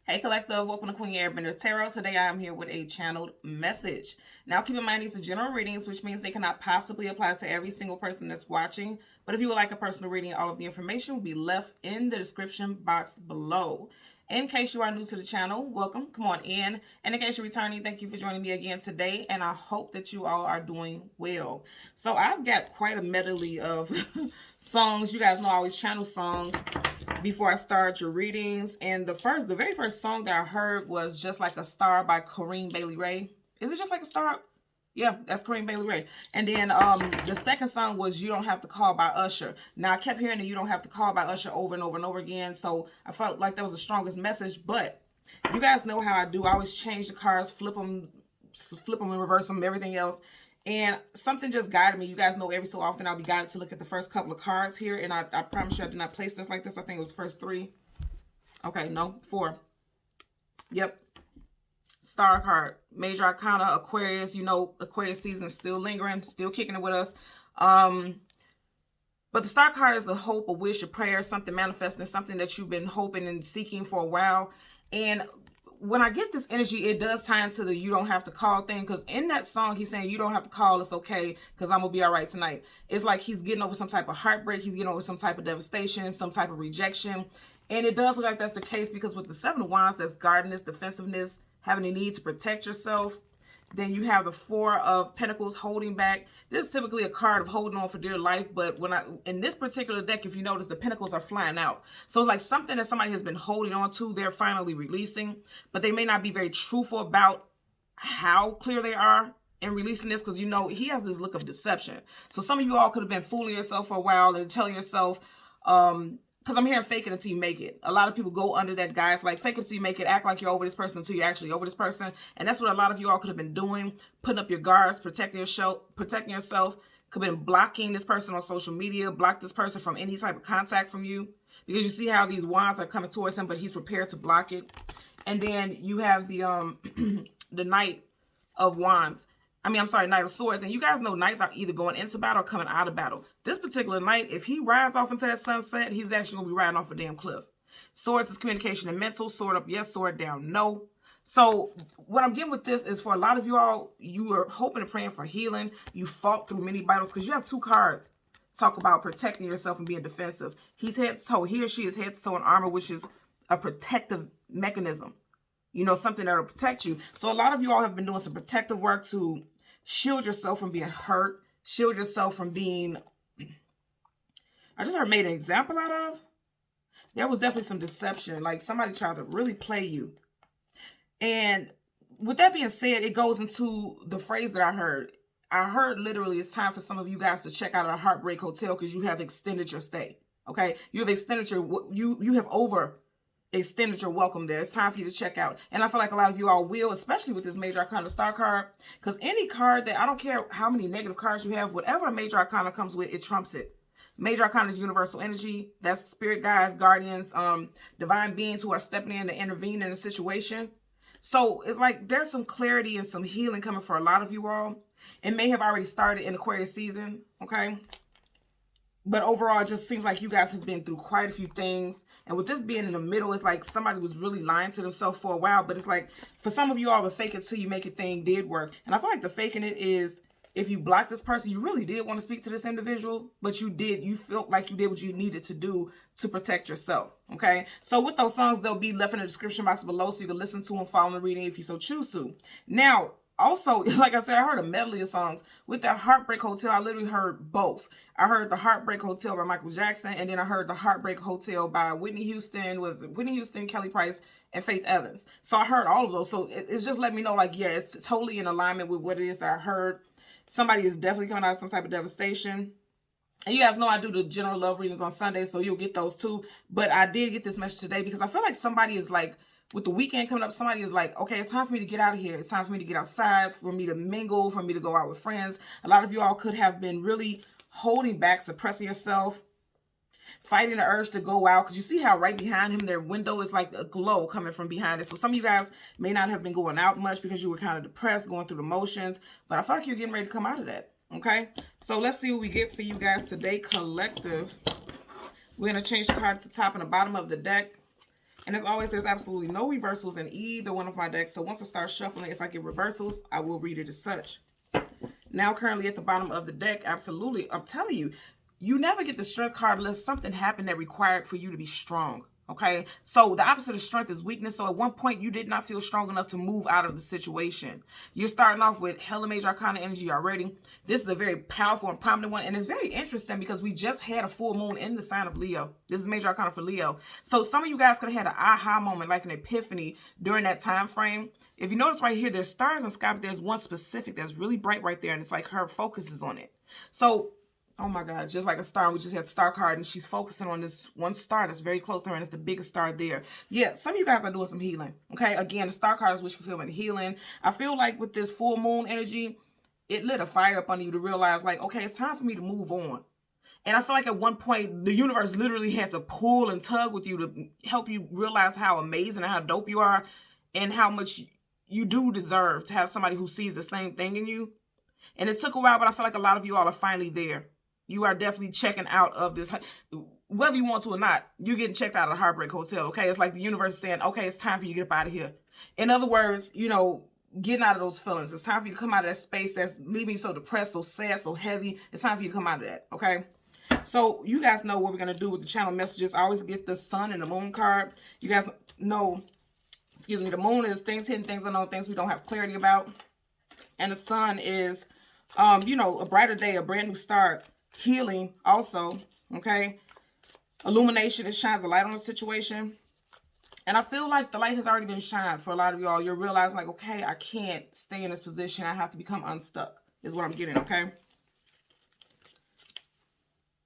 Hey Collective, welcome to Queen Airbender Tarot. Today I am here with a channeled message. Now keep in mind these are general readings, which means they cannot possibly apply to every single person that's watching. But if you would like a personal reading, all of the information will be left in the description box below. In case you are new to the channel, welcome, come on in. And in case you're returning, thank you for joining me again today. And I hope that you all are doing well. So I've got quite a medley of songs. You guys know I always channel songs before I start your readings. And the very first song that I heard was Just Like a Star by Corinne Bailey Rae. Is it Just Like a Star? Yeah, that's Corinne Bailey Rae. And then the second song was You Don't Have to Call by Usher. Now I kept hearing the You Don't Have to Call by Usher over and over and over again. So I felt like that was the strongest message. But you guys know how I do. I always change the cards, flip them and reverse them, everything else. And something just guided me. You guys know every so often I'll be guided to look at the first couple of cards here. And I promise you I did not place this like this. I think it was first three. Okay, no, four. Yep. Star card. Major Arcana, Aquarius. You know, Aquarius season is still lingering, still kicking it with us. But the star card is a hope, a wish, a prayer, something manifesting, something that you've been hoping and seeking for a while. And when I get this energy, it does tie into the you don't have to call thing. Because in that song, he's saying you don't have to call. It's okay because I'm going to be all right tonight. It's like he's getting over some type of heartbreak. He's getting over some type of devastation, some type of rejection. And it does look like that's the case because with the Seven of Wands, that's guardedness, defensiveness, having a need to protect yourself. Then you have the Four of Pentacles, holding back. This is typically a card of holding on for dear life, but in this particular deck, if you notice, the Pentacles are flying out. So it's like something that somebody has been holding on to, they're finally releasing, but they may not be very truthful about how clear they are in releasing this, because you know, he has this look of deception. So some of you all could have been fooling yourself for a while and telling yourself, because I'm hearing fake it until you make it. A lot of people go under that guise, like fake it until you make it, act like you're over this person until you're actually over this person. And that's what a lot of you all could have been doing, putting up your guards, protecting yourself, could have been blocking this person on social media, block this person from any type of contact from you. Because you see how these wands are coming towards him, but he's prepared to block it. And then you have the the Knight of Wands. Knight of Swords. And you guys know knights are either going into battle or coming out of battle. This particular knight, if he rides off into that sunset, he's actually going to be riding off a damn cliff. Swords is communication and mental. Sword up, yes. Sword down, no. So what I'm getting with this is for a lot of you all, you are hoping and praying for healing. You fought through many battles because you have two cards. Talk about protecting yourself and being defensive. He's head to toe. He or she is head to toe in armor, which is a protective mechanism. You know, something that will protect you. So a lot of you all have been doing some protective work to shield yourself from being hurt. Shield yourself from being, I just heard made an example out of. There was definitely some deception. Like somebody tried to really play you. And with that being said, it goes into the phrase that I heard. I heard literally it's time for some of you guys to check out a Heartbreak Hotel because you have extended your stay. Okay? You have extended you have extended your welcome there. It's time for you to check out. And I feel like a lot of you all will, especially with this Major Arcana Star card. Because any card that, I don't care how many negative cards you have, whatever a Major Arcana comes with, it trumps it. Major Arcana is universal energy. That's spirit guides, guardians, divine beings who are stepping in to intervene in a situation. So it's like there's some clarity and some healing coming for a lot of you all. It may have already started in Aquarius season, okay? But overall, it just seems like you guys have been through quite a few things. And with this being in the middle, it's like somebody was really lying to themselves for a while. But it's like, for some of you all, the fake it till you make it thing did work. And I feel like the faking it is, if you block this person, you really did want to speak to this individual. But you felt like you did what you needed to do to protect yourself. Okay? So with those songs, they'll be left in the description box below so you can listen to and follow the reading if you so choose to. Now, also, like I said, I heard a medley of songs. With that Heartbreak Hotel, I literally heard both. I heard the Heartbreak Hotel by Michael Jackson, and then I heard the Heartbreak Hotel by Whitney Houston, Kelly Price, and Faith Evans. So I heard all of those. So it's just let me know, like, yeah, it's totally in alignment with what it is that I heard. Somebody is definitely coming out of some type of devastation. And you guys know I do the general love readings on Sunday, so you'll get those too. But I did get this message today because I feel like somebody is like, with the weekend coming up, somebody is like, okay, it's time for me to get out of here. It's time for me to get outside, for me to mingle, for me to go out with friends. A lot of you all could have been really holding back, suppressing yourself, fighting the urge to go out. Because you see how right behind him, their window is like a glow coming from behind it. So some of you guys may not have been going out much because you were kind of depressed, going through the motions. But I feel like you're getting ready to come out of that. Okay? So let's see what we get for you guys today, collective. We're going to change the card at the top and the bottom of the deck. And as always, there's absolutely no reversals in either one of my decks. So once I start shuffling, if I get reversals, I will read it as such. Now, currently at the bottom of the deck, absolutely, I'm telling you, you never get the strength card unless something happened that required for you to be strong. Okay, so the opposite of strength is weakness. So at one point, you did not feel strong enough to move out of the situation. You're starting off with hella major arcana energy already. This is a very powerful and prominent one. And it's very interesting because we just had a full moon in the sign of Leo. This is major arcana for Leo. So some of you guys could have had an aha moment, like an epiphany during that time frame. If you notice right here, there's stars in the sky, but there's one specific that's really bright right there. And it's like her focus is on it. So oh my God, just like a star. We just had the star card and she's focusing on this one star that's very close to her and it's the biggest star there. Yeah, some of you guys are doing some healing. Okay, again, the star card is wish fulfillment and healing. I feel like with this full moon energy, it lit a fire up under you to realize like, okay, it's time for me to move on. And I feel like at one point, the universe literally had to pull and tug with you to help you realize how amazing and how dope you are and how much you do deserve to have somebody who sees the same thing in you. And it took a while, but I feel like a lot of you all are finally there. You are definitely checking out of this, whether you want to or not, you're getting checked out of the Heartbreak Hotel, okay? It's like the universe is saying, okay, it's time for you to get up out of here. In other words, you know, getting out of those feelings. It's time for you to come out of that space that's leaving you so depressed, so sad, so heavy. It's time for you to come out of that, okay? So you guys know what we're going to do with the channel messages. I always get the sun and the moon card. You guys know, excuse me, the moon is things hidden, things unknown, things we don't have clarity about. And the sun is, you know, a brighter day, a brand new start. Healing also, okay? Illumination, it shines a light on the situation. And I feel like the light has already been shined for a lot of y'all. You're realizing like, okay, I can't stay in this position. I have to become unstuck is what I'm getting, okay?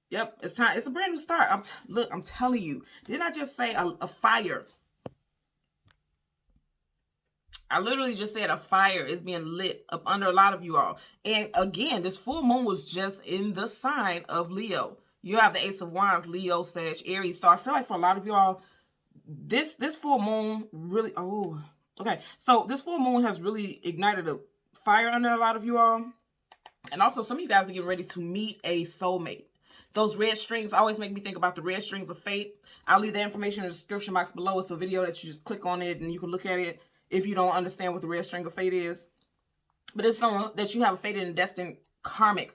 Yep, it's time. It's a brand new start. Look, I'm telling you. Didn't I just say a fire? I literally just said a fire is being lit up under a lot of you all. And again, this full moon was just in the sign of Leo. You have the Ace of Wands, Leo, Sag, Aries. So I feel like for a lot of you all, this full moon really, oh, okay. So this full moon has really ignited a fire under a lot of you all. And also some of you guys are getting ready to meet a soulmate. Those red strings always make me think about the red strings of fate. I'll leave the information in the description box below. It's a video that you just click on it and you can look at it if you don't understand what the red string of fate is. But it's someone that you have a fated and destined karmic.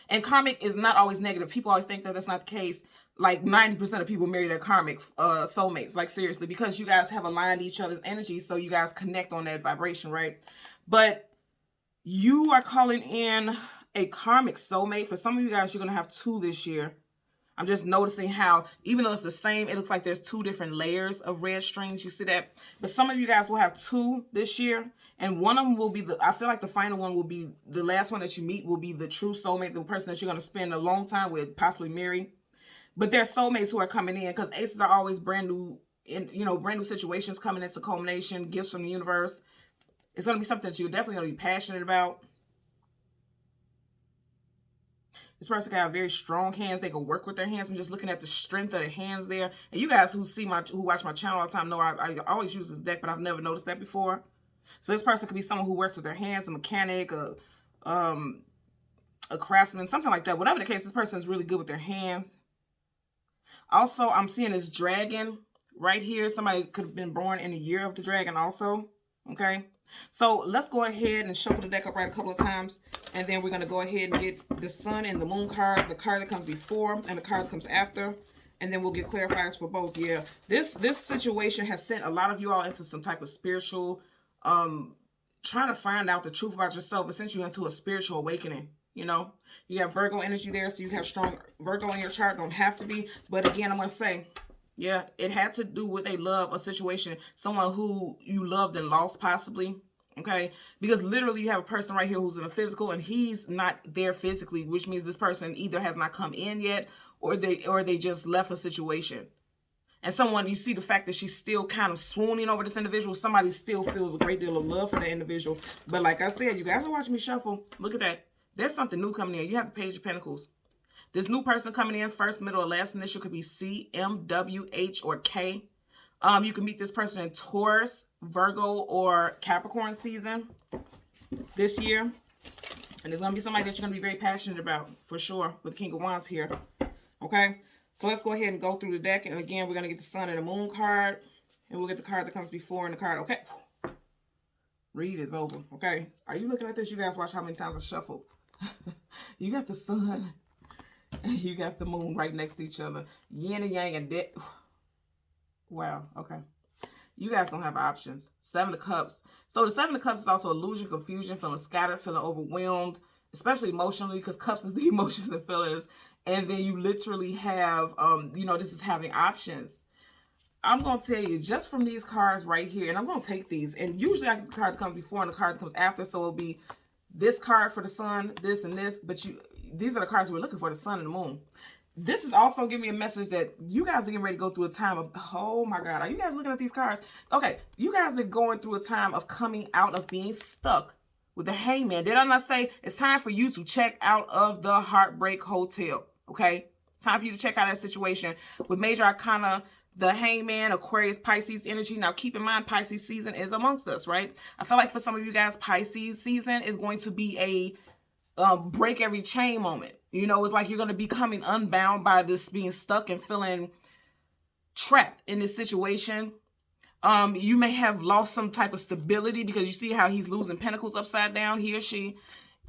And karmic is not always negative. People always think that that's not the case. Like 90% of people marry their karmic soulmates. Like seriously, because you guys have aligned each other's energy. So you guys connect on that vibration, right? But you are calling in a karmic soulmate. For some of you guys, you're going to have 2 this year. I'm just noticing how, even though it's the same, it looks like there's 2 different layers of red strings. You see that? But some of you guys will have 2 this year. And one of them will be I feel like the final one will be, the last one that you meet will be the true soulmate, the person that you're going to spend a long time with, possibly marry. But there's soulmates who are coming in because aces are always brand new, brand new situations coming into culmination, gifts from the universe. It's going to be something that you're definitely going to be passionate about. This person can have very strong hands. They can work with their hands. I'm just looking at the strength of their hands there. And you guys who watch my channel all the time know I always use this deck, but I've never noticed that before. So this person could be someone who works with their hands, a mechanic, a craftsman, something like that. Whatever the case, this person is really good with their hands. Also, I'm seeing this dragon right here. Somebody could have been born in the year of the dragon also. Okay. So let's go ahead and shuffle the deck upright a couple of times. And then we're going to go ahead and get the sun and the moon card, the card that comes before and the card that comes after. And then we'll get clarifiers for both. Yeah, this situation has sent a lot of you all into some type of spiritual, trying to find out the truth about yourself. It sent you into a spiritual awakening. You know, you have Virgo energy there. So you have strong Virgo in your chart. Don't have to be. But again, I'm going to say, yeah, it had to do with a situation, someone who you loved and lost possibly. Okay, because literally you have a person right here who's in a physical and he's not there physically, which means this person either has not come in yet or they just left a situation. And someone, you see the fact that she's still kind of swooning over this individual. Somebody still feels a great deal of love for the individual. But like I said, you guys are watching me shuffle. Look at that. There's something new coming in. You have the Page of Pentacles. This new person coming in, first, middle, or last initial could be C, M, W, H, or K. You can meet this person in Taurus, Virgo, or Capricorn season this year. And there's going to be somebody that you're going to be very passionate about, for sure, with the King of Wands here. Okay? So let's go ahead and go through the deck. And again, we're going to get the Sun and the Moon card. And we'll get the card that comes before and the card. Okay. Read is over. Okay. Are you looking at this? You guys watch how many times I shuffle. You got the sun and you got the moon right next to each other. Yin and yang and dead. Wow. Okay. You guys don't have options. Seven of Cups. So the Seven of Cups is also illusion, confusion, feeling scattered, feeling overwhelmed, especially emotionally, because Cups is the emotions and feelings. And then you literally have, this is having options. I'm going to tell you, just from these cards right here, and I'm going to take these, and usually I get the card that comes before and the card that comes after, so it'll be this card for the sun, this and this, but these are the cards we're looking for, the sun and the moon. This is also giving me a message that you guys are getting ready to go through a time of, oh my God, are you guys looking at these cards? Okay, you guys are going through a time of coming out of being stuck with the Hangman. Did I not say it's time for you to check out of the Heartbreak Hotel? Okay, time for you to check out that situation with Major Arcana, the Hangman, Aquarius, Pisces energy. Now, keep in mind, Pisces season is amongst us, right? I feel like for some of you guys, Pisces season is going to be a break every chain moment. You know, it's like you're going to be coming unbound by this being stuck and feeling trapped in this situation. You may have lost some type of stability because you see how he's losing pentacles upside down, he or she.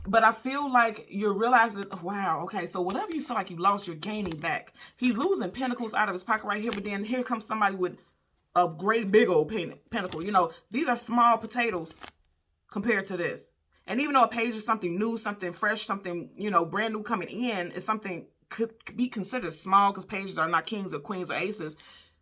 But I feel like you're realizing, wow, okay, so whatever you feel like you lost, you're gaining back. He's losing pentacles out of his pocket right here, but then here comes somebody with a great big old pentacle. You know, these are small potatoes compared to this. And even though a page is something new, something fresh, something, brand new coming in, is something could be considered small because pages are not kings or queens or aces.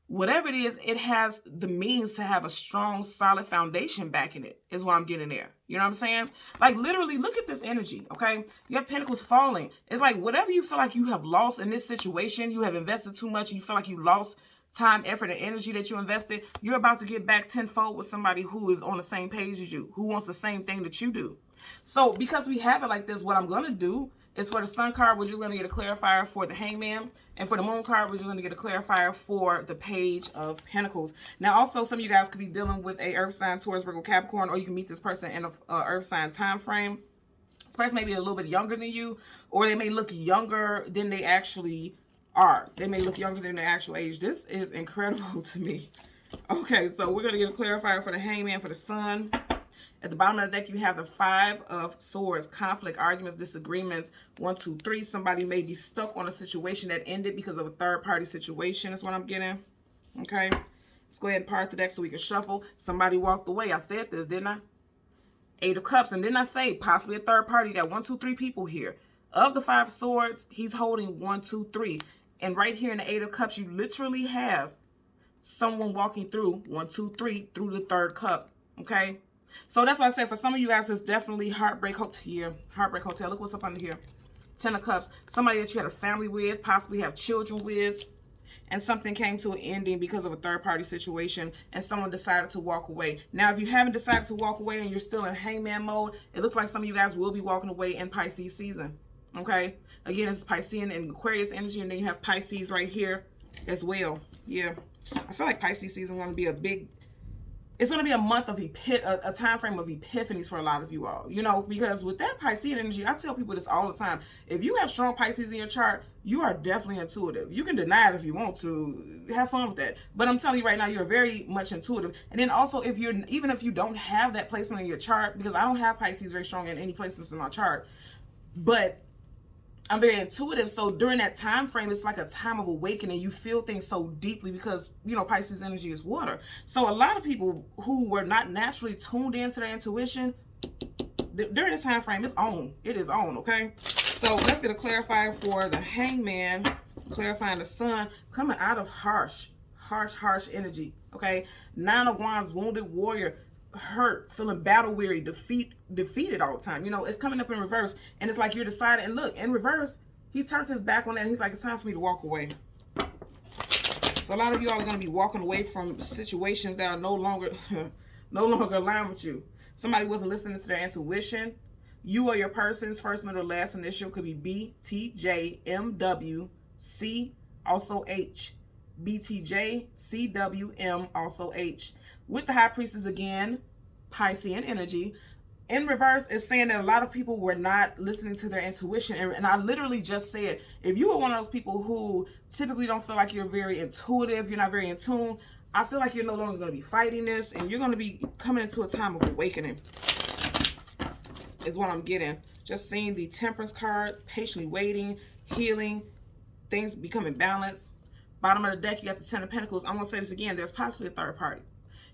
Whatever it is, it has the means to have a strong, solid foundation backing it, is what I'm getting there. You know what I'm saying? Like, literally, look at this energy, okay? You have pentacles falling. It's like whatever you feel like you have lost in this situation, you have invested too much, and you feel like you lost time, effort, and energy that you invested, you're about to get back tenfold with somebody who is on the same page as you, who wants the same thing that you do. So, because we have it like this, what I'm going to do is for the Sun card, we're just going to get a clarifier for the Hangman. And for the Moon card, we're just going to get a clarifier for the Page of Pentacles. Now, also, some of you guys could be dealing with a Earth sign, Taurus, Virgo, Capricorn, or you can meet this person in a Earth sign time frame. This person may be a little bit younger than you, or they may look younger than they actually are. They may look younger than their actual age. This is incredible to me. Okay, so we're going to get a clarifier for the Hangman, for the Sun. At the bottom of the deck, you have the Five of Swords, conflict, arguments, disagreements. 1, 2, 3. Somebody may be stuck on a situation that ended because of a third-party situation is what I'm getting. Okay. Let's go ahead and part the deck so we can shuffle. Somebody walked away. I said this, didn't I? 8 of Cups. And didn't I say possibly a third party? You got 1, 2, 3 people here. Of the 5 swords, he's holding 1, 2, 3. And right here in the 8 of Cups, you literally have someone walking through 1, 2, 3 through the 3rd cup. Okay. So that's why I said for some of you guys, it's definitely Heartbreak Hotel here. Heartbreak Hotel. Look what's up under here. 10 of Cups. Somebody that you had a family with, possibly have children with, and something came to an ending because of a third-party situation, and someone decided to walk away. Now, if you haven't decided to walk away and you're still in Hangman mode, it looks like some of you guys will be walking away in Pisces season. Okay? Again, it's Piscean and Aquarius energy, and then you have Pisces right here as well. Yeah. I feel like Pisces season is going to be it's going to be a month of a time frame of epiphanies for a lot of you all, because with that Piscean energy, I tell people this all the time. If you have strong Pisces in your chart, you are definitely intuitive. You can deny it if you want to. Have fun with that. But I'm telling you right now, you're very much intuitive. And then also, even if you don't have that placement in your chart, because I don't have Pisces very strong in any placements in my chart, but I'm very intuitive, so during that time frame, it's like a time of awakening. You feel things so deeply because, Pisces energy is water. So a lot of people who were not naturally tuned into their intuition, during this time frame, it's on. It is on, okay? So let's get a clarifier for the Hangman, clarifying the Sun, coming out of harsh energy, okay? 9 of Wands, wounded warrior, hurt, feeling battle weary, defeated all the time. It's coming up in reverse, and it's like you're deciding. And look, in reverse, he turned his back on that, and he's like, it's time for me to walk away. So a lot of you all are going to be walking away from situations that are no longer aligned with you. Somebody wasn't listening to their intuition. You or your person's first, middle, last initial could be B, T, J, M, W, C, also H. B, T, J, C, W, M, also H. With the High Priestess again, Piscean energy. In reverse, it's saying that a lot of people were not listening to their intuition. And I literally just said, if you are one of those people who typically don't feel like you're very intuitive, you're not very in tune, I feel like you're no longer going to be fighting this, and you're going to be coming into a time of awakening is what I'm getting. Just seeing the Temperance card, patiently waiting, healing, things becoming balanced. Bottom of the deck, you got the Ten of Pentacles. I'm going to say this again. There's possibly a third party.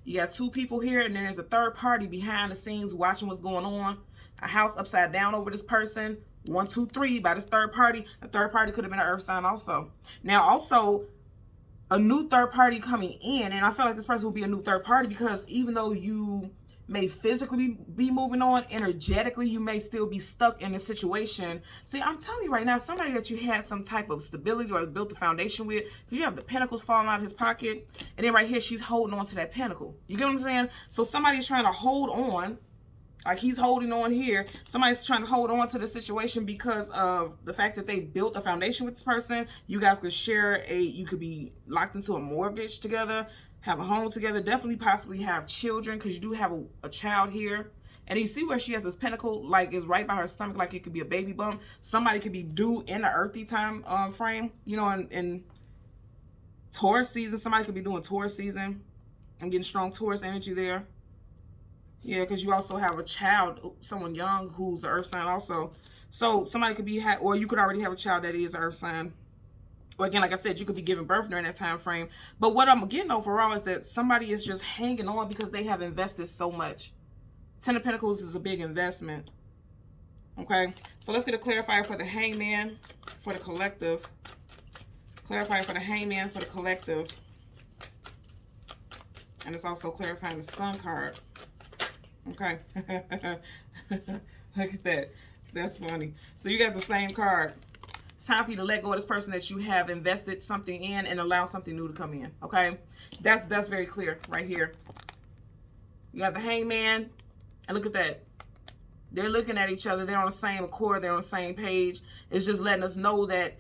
You got two people here, and then there's a third party behind the scenes watching what's going on. A house upside down over this person. 1, 2, 3 by this third party. A third party could have been an earth sign also. Now, also, a new third party coming in, and I feel like this person will be a new third party because even though you may physically be moving on, energetically you may still be stuck in a situation. See, I'm telling you right now, somebody that you had some type of stability or built the foundation with, because you have the pentacles falling out of his pocket, and then right here she's holding on to that pentacle. You get what I'm saying? So somebody's trying to hold on, like he's holding on here. Somebody's trying to hold on to the situation because of the fact that they built a foundation with this person. You guys could share you could be locked into a mortgage together, have a home together, definitely possibly have children, because you do have a child here. And you see where she has this pentacle, like is right by her stomach, like it could be a baby bump. Somebody could be due in the earthy time frame, you know, in Taurus season. Somebody could be doing Taurus season. I'm getting strong Taurus energy there. Yeah, because you also have a child, someone young who's an earth sign also. So somebody could be, or you could already have a child that is an earth sign. Or again, like I said, you could be giving birth during that time frame. But what I'm getting overall is that somebody is just hanging on because they have invested so much. Ten of Pentacles is a big investment. Okay, so let's get a clarifier for the Hangman, for the collective. Clarifier for the Hangman, for the collective. And it's also clarifying the Sun card. Okay. Look at that. That's funny. So you got the same card. It's time for you to let go of this person that you have invested something in and allow something new to come in. Okay. That's very clear right here. You got the Hangman. And look at that. They're looking at each other. They're on the same accord. They're on the same page. It's just letting us know that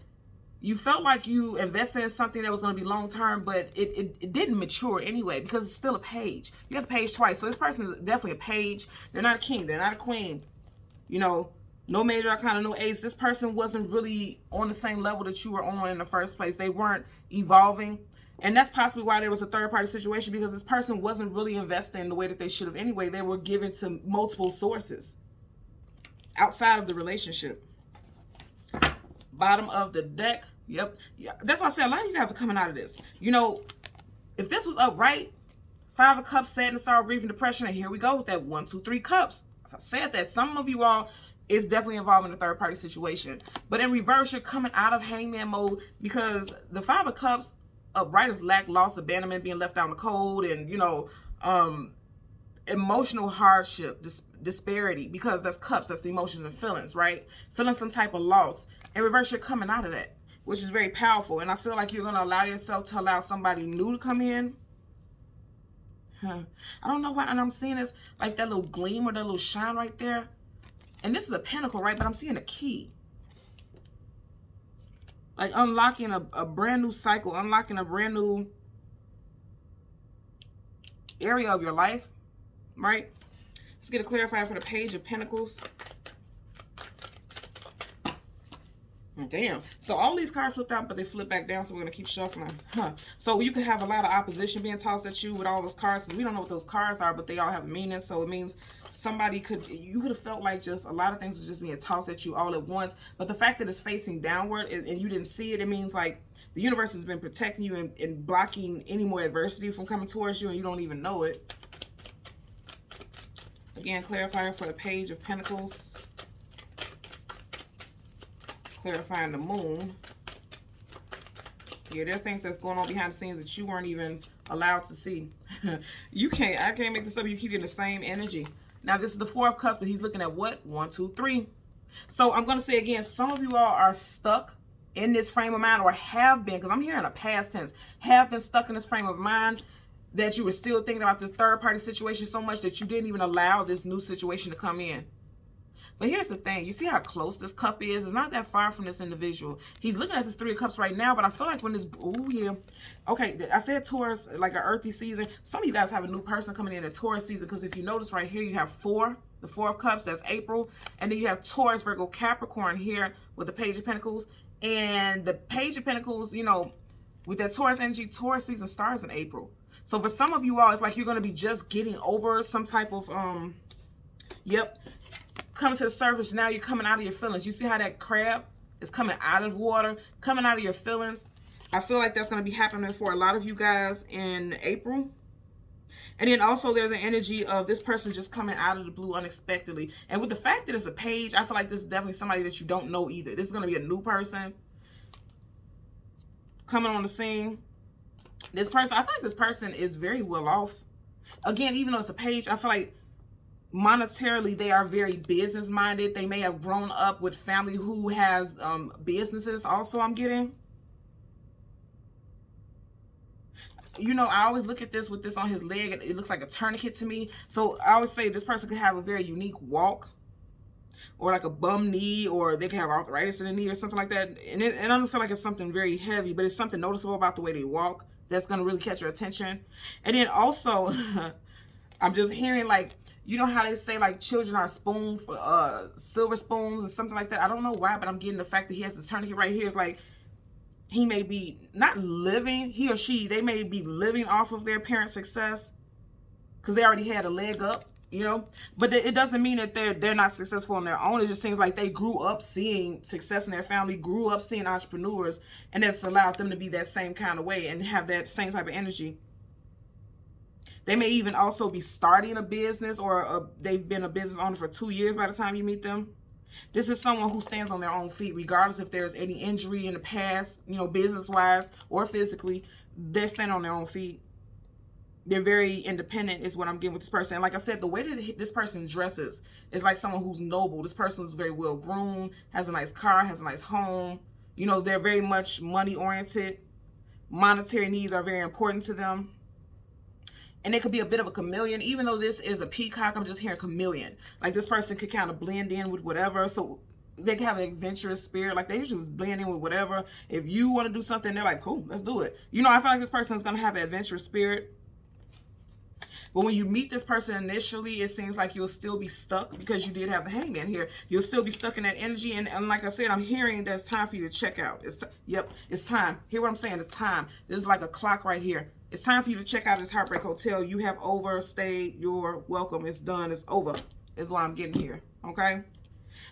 you felt like you invested in something that was going to be long-term, but it didn't mature anyway because it's still a page. You got the page twice. So this person is definitely a page. They're not a king. They're not a queen. You know, no major arcana, no ace. This person wasn't really on the same level that you were on in the first place. They weren't evolving. And that's possibly why there was a third-party situation, because this person wasn't really investing in the way that they should have anyway. They were given to multiple sources outside of the relationship. Bottom of the deck. Yep. Yeah, that's why I said a lot of you guys are coming out of this. You know, if this was upright, 5 of Cups, sadness, sorrow, grief, and depression, and here we go with that 1, 2, 3 cups. If I said that, some of you all is definitely involved in a third party situation. But in reverse, you're coming out of Hangman mode because the 5 of Cups upright is lack, loss, abandonment, being left out in the cold, and you know, emotional hardship, disparity, because that's cups, that's the emotions and feelings, right? Feeling some type of loss. In reverse, you're coming out of that, which is very powerful. And I feel like you're going to allow yourself to allow somebody new to come in. I don't know why, and I'm seeing this, like that little gleam or that little shine right there. And this is a pentacle, right? But I'm seeing a key. Like unlocking a brand new cycle, unlocking a brand new area of your life, right? Let's get a clarifier for the Page of Pentacles. Damn. So all these cards flipped out, but they flip back down, so we're going to keep shuffling. So you could have a lot of opposition being tossed at you with all those cards, because we don't know what those cards are, but they all have a meaning. So it means somebody you could have felt like just a lot of things was just being tossed at you all at once. But the fact that it's facing downward and you didn't see it, it means like the universe has been protecting you and blocking any more adversity from coming towards you, and you don't even know it. Again, clarifier for the Page of Pentacles. Clarifying the Moon. Yeah, there's things that's going on behind the scenes that you weren't even allowed to see. I can't make this up. You keep getting the same energy. Now, this is the 4 of Cups, but he's looking at what? 1, 2, 3. So I'm going to say again, some of you all are stuck in this frame of mind, or have been, because I'm hearing a past tense, have been stuck in this frame of mind that you were still thinking about this third party situation so much that you didn't even allow this new situation to come in. But here's the thing. You see how close this cup is? It's not that far from this individual. He's looking at this 3 of Cups right now, but I feel like when this... Oh, yeah. Okay, I said Taurus, like an earthy season. Some of you guys have a new person coming in Taurus season, because if you notice right here, you have 4. The 4 of Cups, that's April. And then you have Taurus, Virgo, Capricorn here with the Page of Pentacles. And the Page of Pentacles, you know, with that Taurus energy, Taurus season starts in April. So for some of you all, it's like you're going to be just getting over some type of, yep, coming to the surface. Now you're coming out of your feelings. You see how that crab is coming out of water, coming out of your feelings? I feel like that's going to be happening for a lot of you guys in April. And then also there's an energy of this person just coming out of the blue unexpectedly. And with the fact that it's a page, I feel like this is definitely somebody that you don't know either. This is going to be a new person coming on the scene. This person, I feel like this person is very well off. Again, even though it's a page, I feel like monetarily they are very business minded. They may have grown up with family who has businesses also, I'm getting. You know, I always look at this with this on his leg. It looks like a tourniquet to me. So I always say this person could have a very unique walk, or like a bum knee, or they could have arthritis in the knee or something like that. And I don't feel like it's something very heavy, but it's something noticeable about the way they walk that's going to really catch your attention. And then also, I'm just hearing, like, you know how they say like children are spoon for silver spoons or something like that. I don't know why, but I'm getting the fact that he has this tourniquet right here. It's like he may be not living, he or she, they may be living off of their parents' success because they already had a leg up, you know. But it doesn't mean that they're not successful on their own. It just seems like they grew up seeing success in their family, grew up seeing entrepreneurs, and that's allowed them to be that same kind of way and have that same type of energy. They may even also be starting a business, or they've been a business owner for 2 years by the time you meet them. This is someone who stands on their own feet, regardless if there's any injury in the past, you know, business-wise or physically. They're standing on their own feet. They're very independent is what I'm getting with this person. And like I said, the way that this person dresses is like someone who's noble. This person is very well-groomed, has a nice car, has a nice home. You know, they're very much money-oriented. Monetary needs are very important to them. And it could be a bit of a chameleon. Even though this is a peacock, I'm just hearing chameleon. Like this person could kind of blend in with whatever. So they can have an adventurous spirit. Like they just blend in with whatever. If you want to do something, they're like, cool, let's do it. You know, I feel like this person is going to have an adventurous spirit. But when you meet this person initially, it seems like you'll still be stuck because you did have the hangman here. You'll still be stuck in that energy. And like I said, I'm hearing that it's time for you to check out. Yep, it's time. Hear what I'm saying? It's time. This is like a clock right here. It's time for you to check out this Heartbreak Hotel. You have overstayed your welcome. It's done. It's over is what I'm getting here. Okay?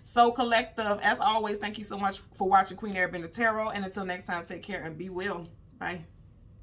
So, collective, as always, thank you so much for watching Queen Airbender Tarot. And until next time, take care and be well. Bye.